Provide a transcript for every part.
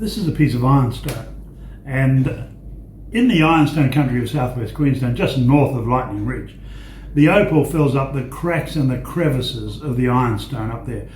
This is a piece of ironstone, and in the ironstone country of southwest Queensland, just north of Lightning Ridge, the opal fills up the cracks and the crevices of the ironstone up there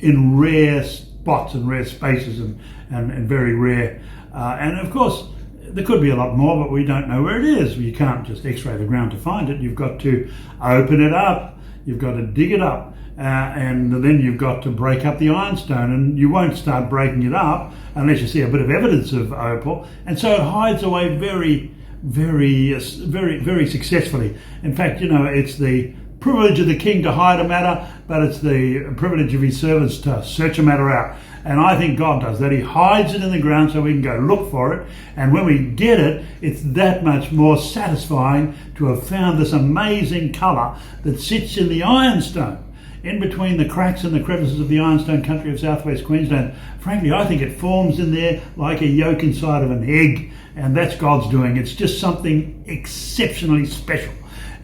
in rare spots and rare spaces and very rare. And of course, there could be a lot more, but we don't know where it is. You can't just x-ray the ground to find it. You've got to open it up. You've got to dig it up. And then you've got to break up the ironstone, and you won't start breaking it up unless you see a bit of evidence of opal. And so it hides away very, very successfully. In fact, you know, it's the privilege of the king to hide a matter, but it's the privilege of his servants to search a matter out. And I think God does that. He hides it in the ground so we can go look for it. And when we get it, it's that much more satisfying to have found this amazing colour that sits in the ironstone, in between the cracks and the crevices of the ironstone country of southwest Queensland. Frankly, I think it forms in there like a yolk inside of an egg, and that's God's doing. It's just something exceptionally special,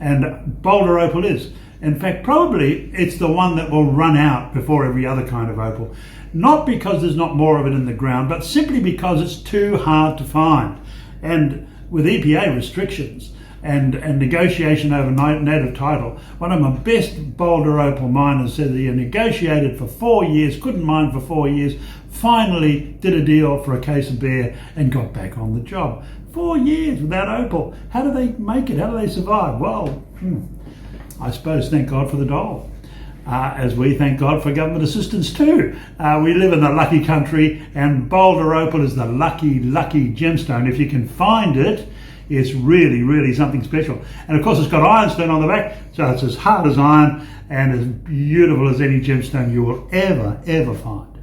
and Boulder Opal is. In fact, probably it's the one that will run out before every other kind of opal. Not because there's not more of it in the ground, but simply because it's too hard to find. And with EPA restrictions and negotiation over native title, one of my best Boulder Opal miners said that he had negotiated for 4 years, couldn't mine for 4 years, finally did a deal for a case of beer and got back on the job. 4 years without opal. How do they make it? How do they survive? Well, I suppose thank God for the dole. As we thank God for government assistance too. We live in the lucky country, and Boulder Opal is the lucky gemstone. If you can find it, it's really, really something special. And of course it's got ironstone on the back, so it's as hard as iron and as beautiful as any gemstone you will ever find.